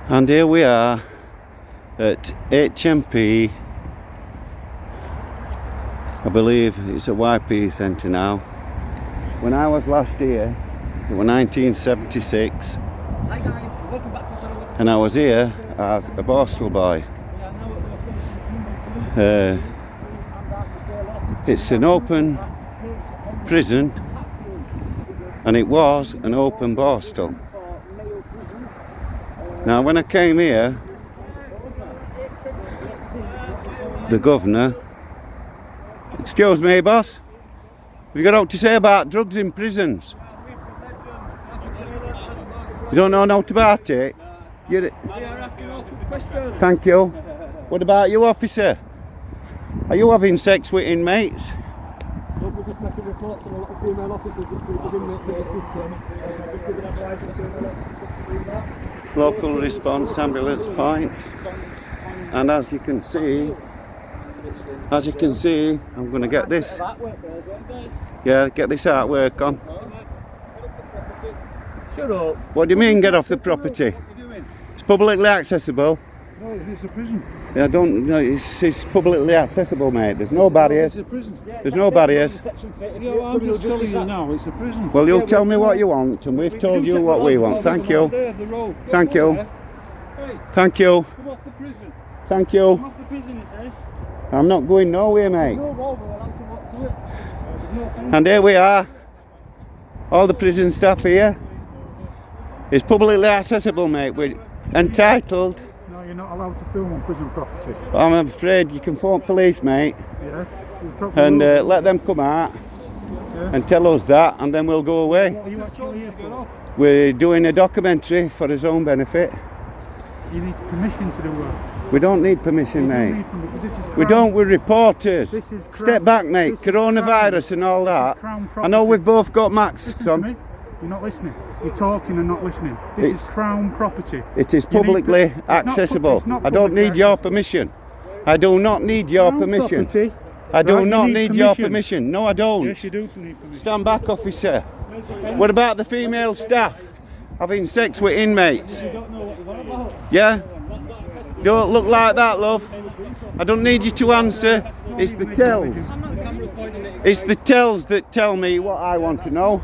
And here we are at H.M.P. I believe it's a YP centre now. When I was last here, it was 1976. Hi guys, welcome back to the channel. And I was here as a Borstal boy. It's an open prison, and it was an open Borstal. Now when I came here, the governor, excuse me boss, have you got out to say about drugs in prisons? You don't know nothing about it? You're asking all questions. Thank you. What about you, officer? Are you having sex with inmates? We're just making reports on a lot of female officers that treated inmates in the system. Just giving advice on female officers to do that. Local response ambulance points. And as you can see, I'm going to get this. Yeah, get this artwork on. Shut up. What do you mean get off the property? What are you doing? It's publicly accessible. No, it's a prison. Yeah, it's publicly accessible, mate. There's no barriers. It's a prison. There's no barriers. I'm just telling you now, it's a prison. Well, you'll tell me what you want, and we've told you what we want. Thank you. Thank you. Thank you. Come off the prison. Thank you. Come off the prison, it says. I'm not going nowhere, mate. No wall, we're allowed to walk to it. No offence. And here we are. All the prison staff here. It's publicly accessible, mate. We're entitled. No, you're not allowed to film on prison property. I'm afraid you can phone police, mate, Yeah. and let them come out and tell us that, and then we'll go away. What are you actually here for? We're doing a documentary for his own benefit. You need permission to do work. We don't need permission, You mate. need permission. This is We crown- don't, we're reporters. This is crown- Step back, mate. this is Coronavirus crown- and all that. crown I know property. we've both got masks Listen to on. me. You're not listening. You're talking and not listening. This It's- is crown property. It is You need publicly it's not pu- accessible. it's not I don't publicly need your accessible. permission. I do not need your Crown permission. property. I do Right, you not need need your permission. permission. No, I don't. Yes, you do need permission. Stand back, officer. What about the female staff having sex with inmates? Yeah? Don't look like that, love. I don't need you to answer. It's the tells. It's the tells that tell me what I want to know.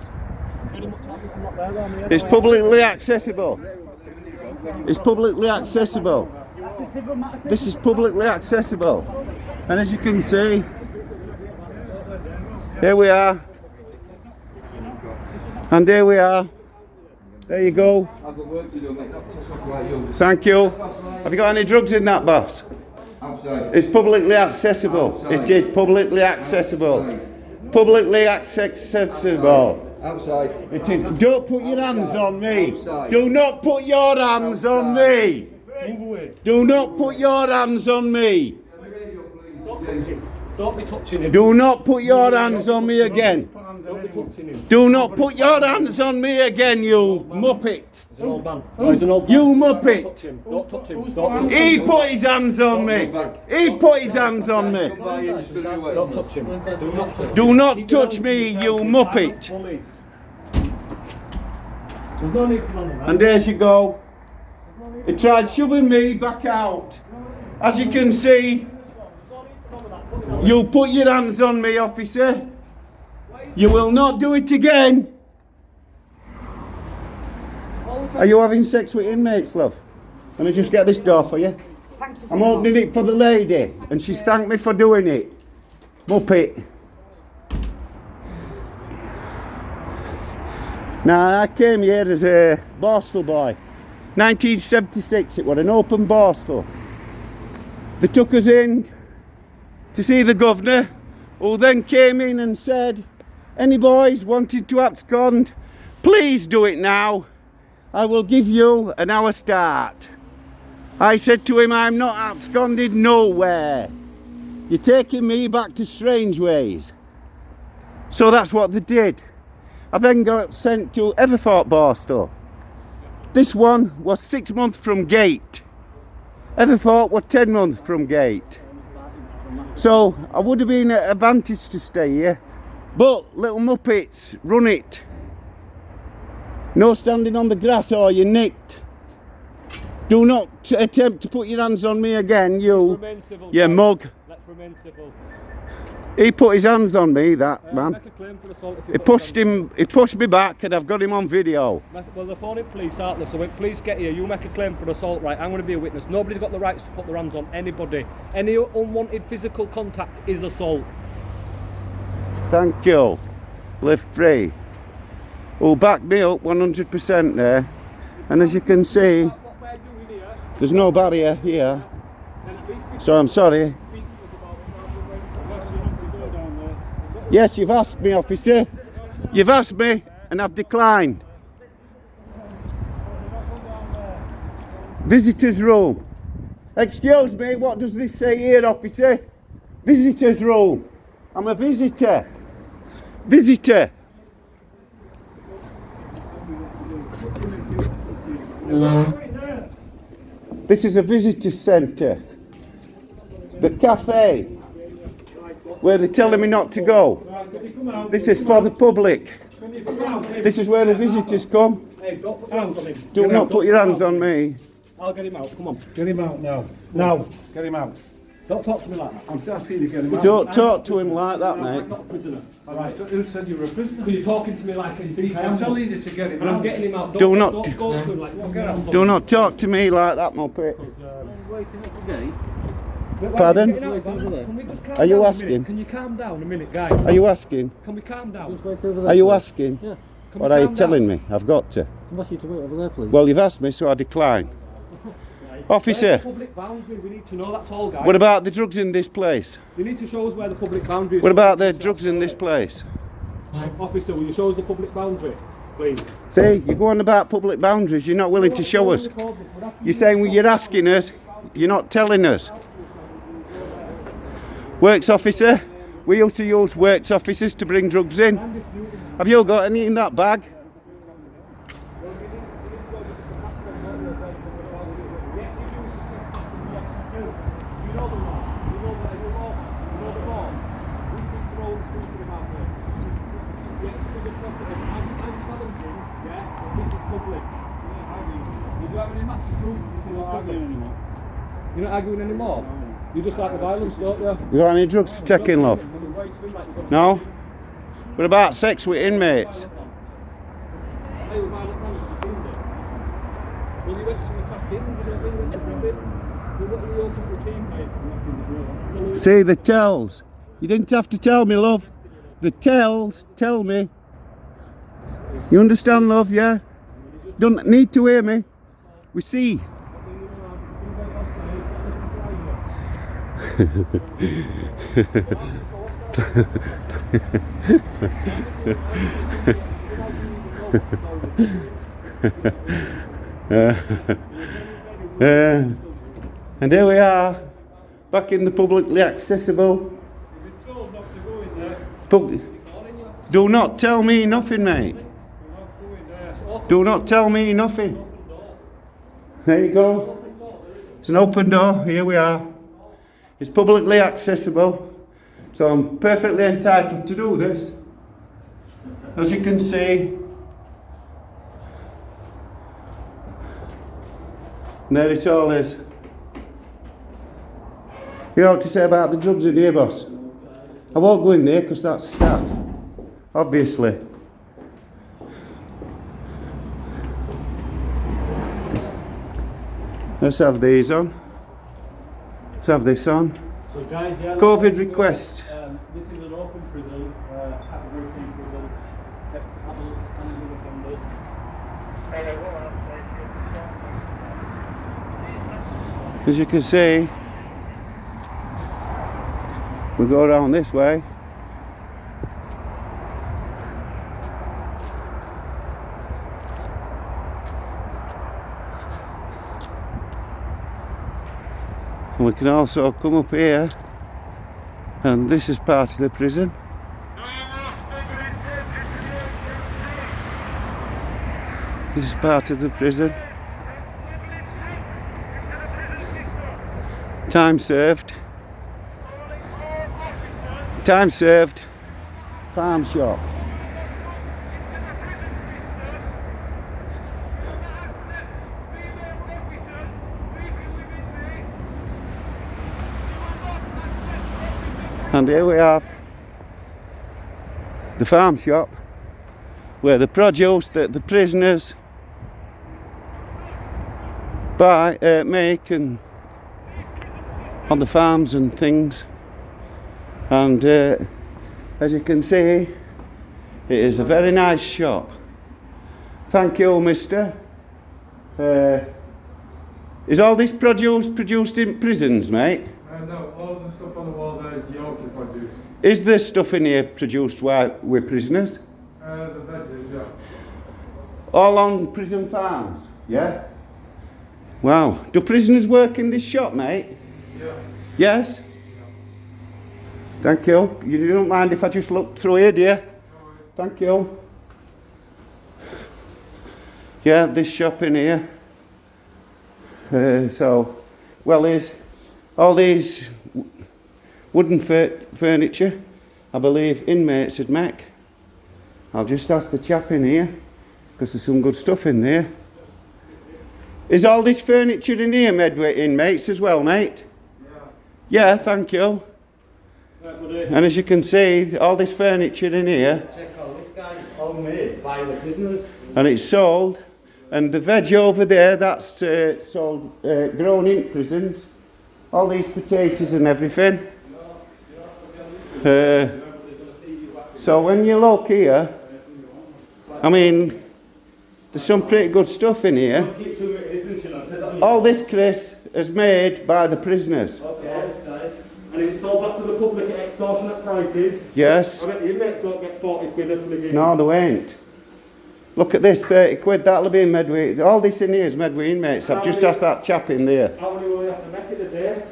It's publicly accessible. It's publicly accessible. This is publicly accessible. And as you can see, here we are. And there we are. There you go. I've got work to do, mate, not to stuff like you. Thank you. Have you got any drugs in that, boss? Outside. It's publicly accessible. It is publicly accessible. Publicly accessible. Outside. It is. Don't put your hands on me. Outside. Do not put your hands on me. Move away. Do not put your hands on me. Don't be touching him. Do not put your hands on me again. Don't be touching him. Do not put your hands on me again, you muppet. He's an old man. Oh, he's an old man. You Don't muppet. touch him. Don't touch him. Don't He put his hands on me. He put his hands on me. Don't touch him. Do not touch him. Do not touch me, you muppet. Police. There's no need for none of that. And there you go. He tried shoving me back out. As you can see, you put your hands on me, officer. You will not do it again. Are you having sex with inmates, love? Let me just get this door for you. I'm opening it for the lady, and she's thanked me for doing it. Muppet. Now, I came here as a Borstal boy. 1976, it was an open Borstal. They took us in to see the governor, who then came in and said, any boys wanting to abscond, please do it now. I will give you an hour start. I said to him, I'm not absconded nowhere. You're taking me back to strange ways. So that's what they did. I then got sent to Everfort Borstal. This one was 6 months from gate. Everfort was 10 months from gate. So I would have been at advantage to stay here, but little muppets run it. No standing on the grass or you're nicked. Do not attempt to put your hands on me again, you. Remain civil. You guys. mug. Let's remain civil. He put his hands on me, that man. Make a claim for assault if you He put pushed your hands him. He pushed me back, and I've got him on video. on. Well, they're phoning police, aren't they? So when police get here, you make a claim for assault, right? I'm going to be a witness. Nobody's got the rights to put their hands on anybody. Any unwanted physical contact is assault. Thank you. Live free. Oh, back me up 100% there. And as you can see, What we're doing here, there's no barrier here. then at least we So I'm sorry. speak to us about it. Yes, you've asked me, officer. You've asked me, and I've declined. Visitors room. Excuse me, what does this say here, officer? Visitors room. I'm a visitor. Visitor. This is a visitor centre. The cafe, where they're telling me not to go. This is for the public. This is where the visitors come. Hey, don't put your hands on him. Do not put your hands on me. I'll get him out. Come on. Get him out now. Now. Get him out. Don't talk to me like that. I'm asking you to get him out. Don't talk to him like that, I'm mate. not a prisoner. All right. Who said you were a prisoner? Because you're talking to me like a thief. I'm telling you to get him And I'm out. getting him out. Do not- Don't go to him like that. Do not talk to me like that, Muppet. Waiting at the gate. Pardon? Can we just calm Are you down a asking? minute? Can you calm down a minute, guys? Are you asking? Can we calm down? Just wait over there. Are you please. asking? Yeah. Can What we are you calm telling down? me? I've got to. I'm asking you to wait over there, please. Well, you've asked me, so I decline. Where's Officer, the public boundary? We need to know. That's all, guys. what about the drugs in this place? You need to show us where the public boundary is. What about the drugs in this place? Officer, will you show us the public boundary, please? See, you go on about public boundaries, you're not willing to show us. You're saying well, you're asking us, you're not telling us. Works officer, we used to use works officers to bring drugs in. Have you got any in that bag? You're not arguing anymore? You just like the violence, don't you? You got any drugs to take in, love? No? What about sex with inmates? See, the tells. You didn't have to tell me, love. The tells tell me. You understand, love, yeah? Don't need to hear me. We see. And here we are, back in the publicly accessible. Do not tell me nothing, mate. Do not tell me nothing. There you go. It's an open door. Here we are. It's publicly accessible, so I'm perfectly entitled to do this. As you can see, there it all is. You know what to say about the drugs in here, boss? I won't go in there because that's staff, obviously. Let's have these on. Let's have this on. So guys, yeah, COVID request. This is an open prison, category 3 prison, adults and young offenders. As you can see, we go around this way. And we can also come up here, and this is part of the prison. This is part of the prison. Time served. Time served. Farm shop. And here we have the farm shop where the produce that the prisoners make and on the farms and things. And as you can see, it is a very nice shop. Thank you, mister. Is all this produce produced in prisons, mate? No, all the stuff on the wall there is Yorkshire produce. Is there stuff in here produced while we're prisoners? The veggies, yeah. All on prison farms, yeah? Wow. Do prisoners work in this shop, mate? Yeah. Yes? Thank you. You don't mind if I just look through here, dear? Thank you. Yeah, this shop in here. Well, there's all these wooden furniture, I believe inmates would make. I'll just ask the chap in here, because there's some good stuff in there. Is all this furniture in here made with inmates as well, mate? Yeah, thank you. And as you can see, all this furniture in here, Check out this guy, it's homemade by the prisoners. and it's sold. And the veg over there, that's sold, grown in prisons. All these potatoes and everything. So when you look here, I mean, there's some pretty good stuff in here. All this, Chris, is made by the prisoners. And it's sold back to the public at extortionate prices. Yes. I bet the inmates don't get 40 quid a plug. No, they ain't. Look at this, 30 quid, that'll be made with, all this in here is made with inmates. I've just asked that chap in there. How many will you have to make it a day?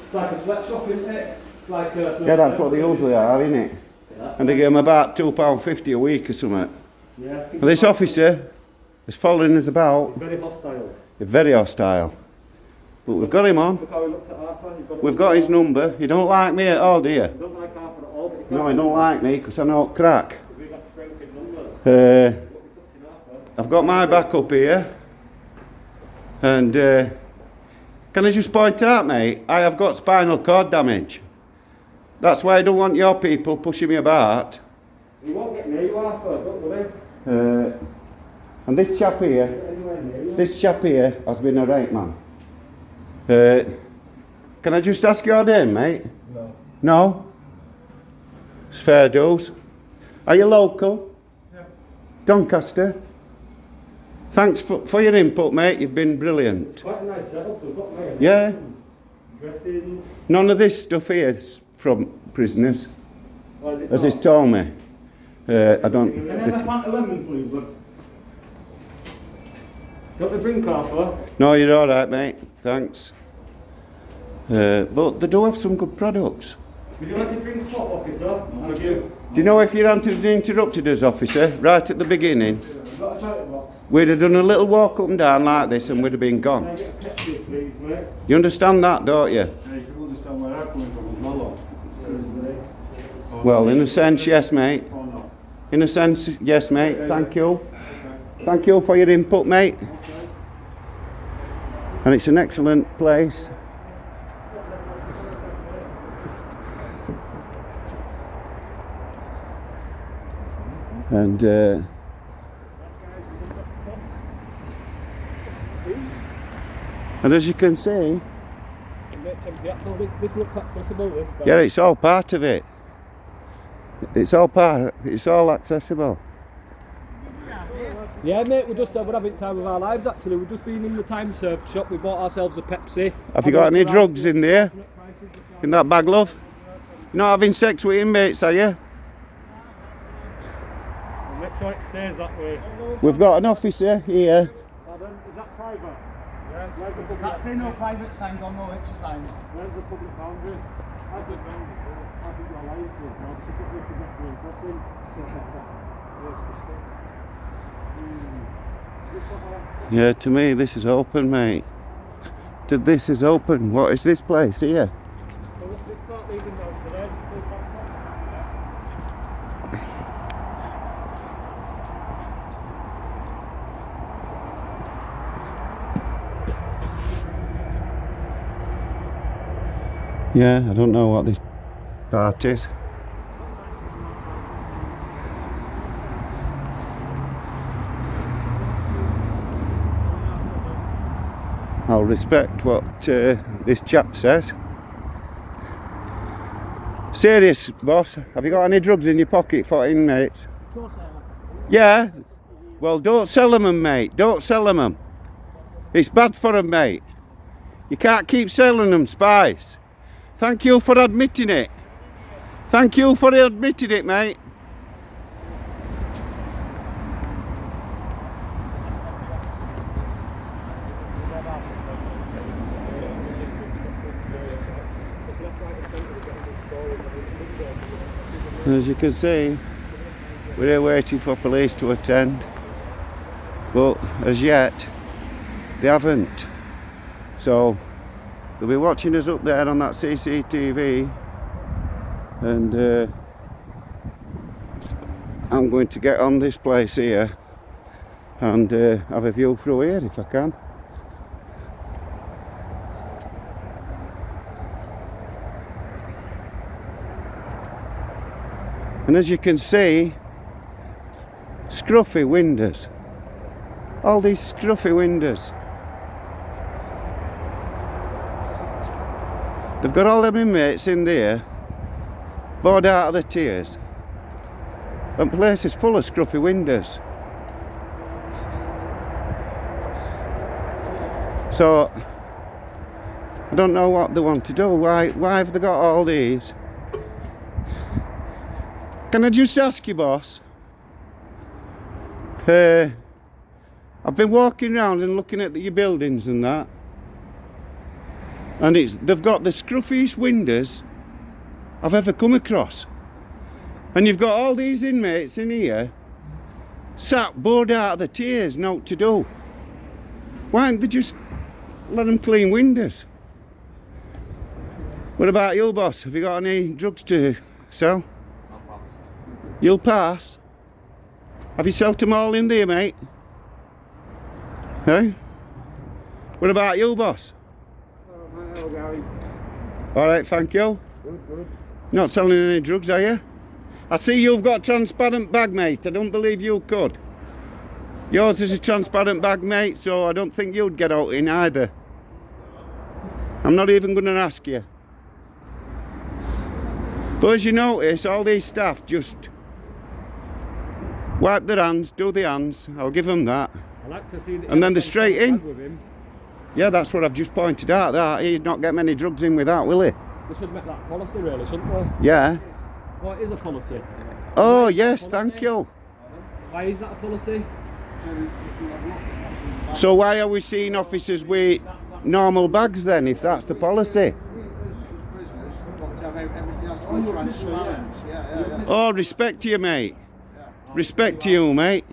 It's like a sweatshop, isn't it? Like Yeah, that's what they usually are, isn't it? Yeah. And they give them about £2.50 a week or something. Yeah. And this officer is following us about. He's very hostile. He's very hostile. But we've got him on. Look how he looks at Arthur. We've got his number. You don't like me at all, do you? He don't like Arthur at all, but he can't. No, he don't like me because I know crack. We've got strength in numbers. I've got my back up here. And can I just point out, mate, I have got spinal cord damage. That's why I don't want your people pushing me about. He won't get near you, Arthur, don't worry. And this chap here, Anywhere near you. this chap here has been a rape man. Can I just ask your name, mate? No. No? It's fair dues. Are you local? Yeah. Doncaster? Thanks for your input, mate. You've been brilliant. Quite a nice setup we've got there. Yeah? Dressings. None of this stuff here is from prisoners, Or is it as not? he's told me. I don't... Can I have a Fanta lemon, please, bud? Got the drink, Arthur? No, you're all right, mate. Thanks. But they do have some good products. Would you like your drink hot, officer? Thank you. Do you know if you hadn't interrupted us, officer, right at the beginning, You've got a chocolate box. we'd have done a little walk up and down like this and we'd have been Can I gone. get a Pepsi, please, mate? You understand that, don't you? Yeah, you can understand where I'm coming from as well, though. Well, in a sense, yes, mate. Oh, no. In a sense, yes, mate. Thank you. Thank you for your input, mate. And it's an excellent place. And as you can see, H.M.P Hatfield, this looks accessible, this. yeah, it's all part of it. It's all accessible. Yeah, mate, we're having time of our lives, actually. We've just been in the time served shop, we bought ourselves a Pepsi. Have you got any drugs in there? In that bag, love? You're not having sex with inmates, are you? Make sure it stays that way. We've got an officer here. Pardon, is that private? Yes. Where's the public? Can't say no private signs or no extra signs. Where's the public boundary? I think you're lying to us now, because this is a pedestrian crossing. Yeah, to me this is open, mate. This is open. What is this place here? So what's this part leading down to there? Yeah, I don't know what this parties. I'll respect what this chap says. Serious, boss, have you got any drugs in your pocket for inmates? Of course I have. Yeah? Well, don't sell them, mate. Don't sell them. It's bad for them, mate. You can't keep selling them, spice. Thank you for admitting it. Thank you for admitting it, mate. As you can see, we're here waiting for police to attend, but as yet they haven't. So they'll be watching us up there on that CCTV, and I'm going to get on this place here and have a view through here if I can. And as you can see, scruffy windows. All these scruffy windows. They've got all them inmates in there, bored out of their tears. And the place is full of scruffy windows. So, I don't know what they want to do. Why have they got all these? Can I just ask you, boss? I've been walking around and looking at your buildings and that, and they've got the scruffiest windows I've ever come across. And you've got all these inmates in here, sat bored out of their tears, naught to do. Why don't they just let them clean windows? What about you, boss? Have you got any drugs to sell? You'll pass? Have you sold them all in there, mate? Hey? What about you, boss? Alright, thank you. Good. Not selling any drugs, are you? I see you've got a transparent bag, mate. I don't believe you could. Yours is a transparent bag, mate, so I don't think you'd get out in either. I'm not even going to ask you. But as you notice, all these staff just wipe their hands, do the hands, I'll give them that. I like to see that, And then they're straight in. with him. Yeah, that's what I've just pointed out, that he'd not get many drugs in with that, will he? They should make that policy, really, shouldn't they? Yeah. Oh, it is a policy. Oh, yes, thank you. Why is that a policy? So why are we seeing officers with normal bags then, if that's the policy? Oh, respect to you, mate. Respect to you, mate.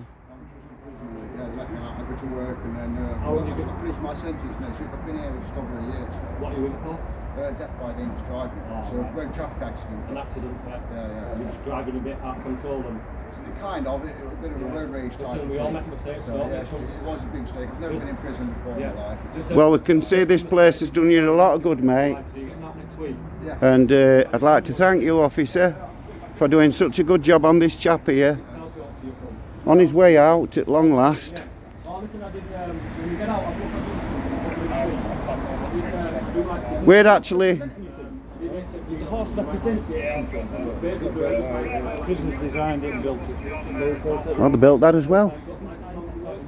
To work and then I finish my sentence next week. I've been here just over a year. So. What are you in for? Death by dangerous driving. So road traffic accident. An accident, Yeah. You're just driving a bit out of control then. Kind of. It was a bit of a road rage type. Listen, we all make mistakes. So, yes, it was a big mistake. I've never been in prison before in my life. Well, we can see this place has done you a lot of good, mate. So you're getting that next week? Yeah. And I'd like to thank you, officer, for doing such a good job on this chap here. On his way out at long last. Oh, listen, I did, when you get out, I've looked at We're actually... The horse represent Business designed it and built it. Oh, they built that as well.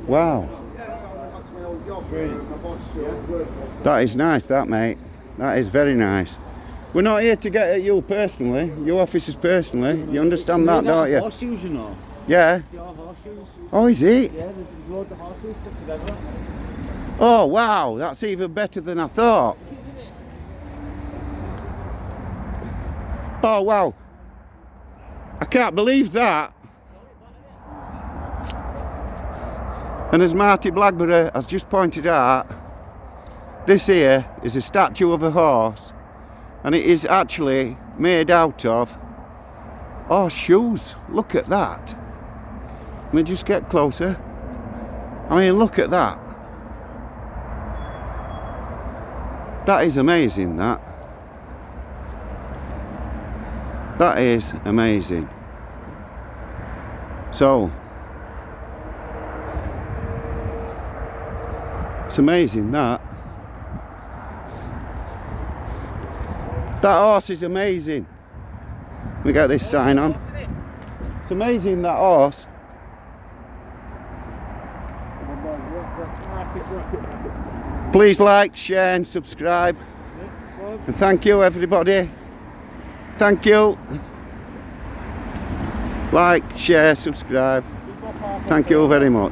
Wow. That's my old job. My boss worked. That is nice, that, mate. That is very nice. We're not here to get at you personally, you officers personally. You understand that, don't you? Horseshoes, you know. Yeah. Your horseshoes. Oh, is it? Yeah, there's loads of horseshoes put together. Oh, wow. That's even better than I thought. Oh, wow. I can't believe that. And as Marty Blackburn has just pointed out, this here is a statue of a horse, and it is actually made out of shoes. Look at that. Let me just get closer. I mean, look at that. That is amazing, that. That is amazing. So, it's amazing that. That horse is amazing. We got this sign on. It's amazing, that horse. Please like, share and subscribe. And thank you everybody. Thank you. Like, share, subscribe. Thank you very much.